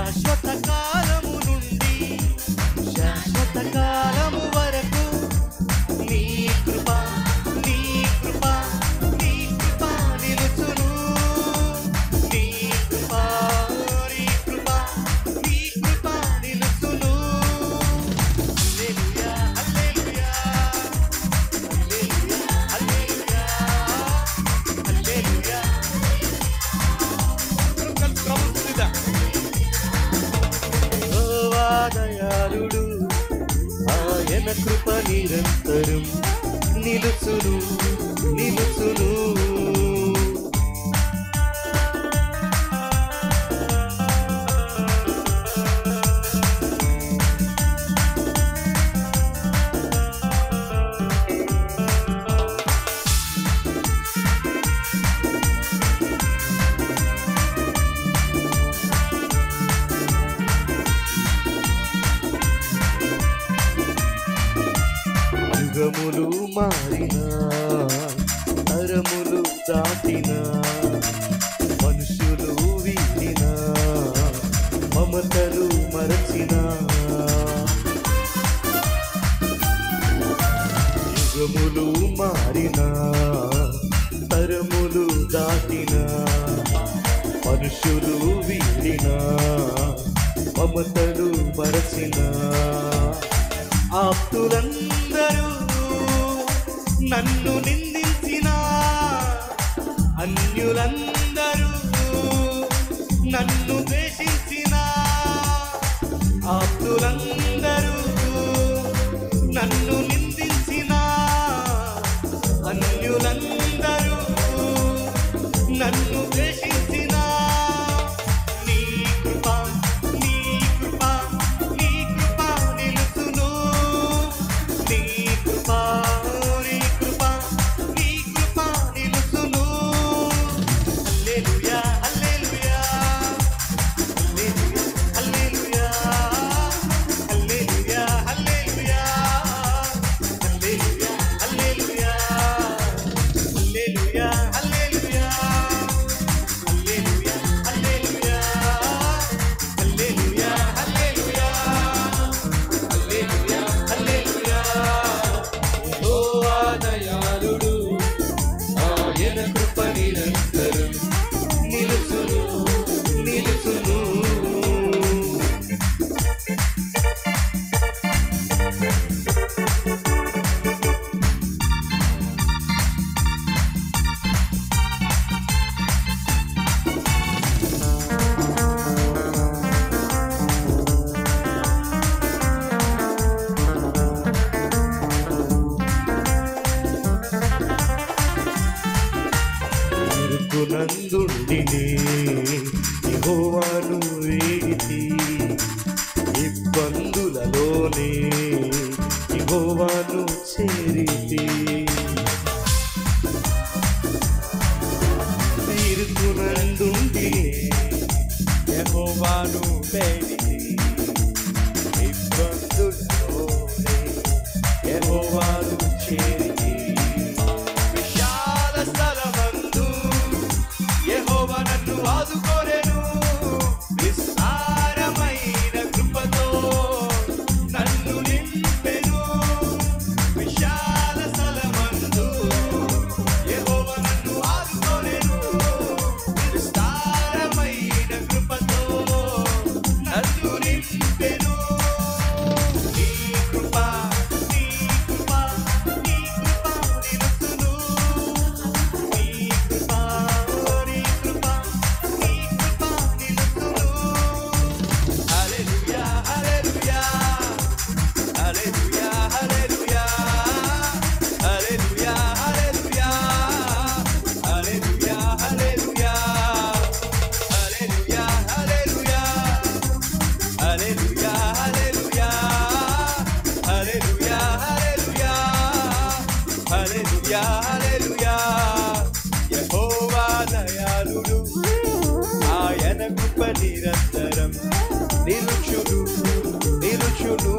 శాశ్వత కాలము నుండి శాశ్వత కాలము వరకు నీ కృప నీ కృప నీ కృప నిలుచును నీ కృప నీ కృప నీ కృప నిలుచును హల్లెలూయా హల్లెలూయా హల్లెలూయా హల్లెలూయా హల్లెలూయా యెహోవా దయాళుడు ఆయన కృప నిరంతరం నిలుచును నిలుచును యుగములు మారినా తరములు దాటినా మనుషులు వీడినా మమతలు మరచినా యుగములు మారినా తరములు దాటినా మనుషులు వీడినా మమతలు మరచినా ఆప్తులందరూ నన్ను నిందించినా అన్యులందరూ నన్ను ద్వేషించినా ఆప్తులందరూ నన్ను నిందించినా అన్యులందరూ నన్ను ద్వేషించినా నీ కృప నీ కృప నీ కృప నిలుచును నీ కృప నీ కృప నీ కృప నిలుచును హల్లెలూయా హల్లెలూయా హల్లెలూయా హల్లెలూయా హల్లెలూయా హల్లెలూయా హల్లెలూయా హల్లెలూయా హల్లెలూయా హల్లెలూయా హల్లెలూయా హల్లెలూయా హల్లెలూయా హల్లెలూయా హల్లెలూయా యెహోవా దయాళుడు ఆయన కృప నిరంతరం నిలుచును నిలుచును ఇరుకునందుండినే యెహోవాను వేడితి ఇబ్బందులలోనే యెహోవాను చేరితి ఇరుకునందుండినే యెహోవాను వేడితి ఇబ్బందులలోనే యెహోవాను చేరితి విశాల స్థలమందు యెహోవా నన్ను ఆదుకొనెను విస్తారమైన కృపతో నన్ను నింపెను విశాల స్థలమందు యెహోవా నన్ను ఆదుకొనెను విస్తారమైన కృపతో నన్ను నింపెను నీ కృప నీ కృప నీ కృప నిలుచును నీ కృప నీ కృప నీ కృప నిలుచును హల్లెలూయా హల్లెలూయా హల్లెలూయా హల్లెలూయా హల్లెలూయా హల్లెలూయా హల్లెలూయా హల్లెలూయా హల్లెలూయా హల్లెలూయా హల్లెలూయా హల్లెలూయా హల్లెలూయా హల్లెలూయా హల్లెలూయా యెహోవా దయాళుడు ఆయన కృప నిరంతరం నిలుచును నిలుచును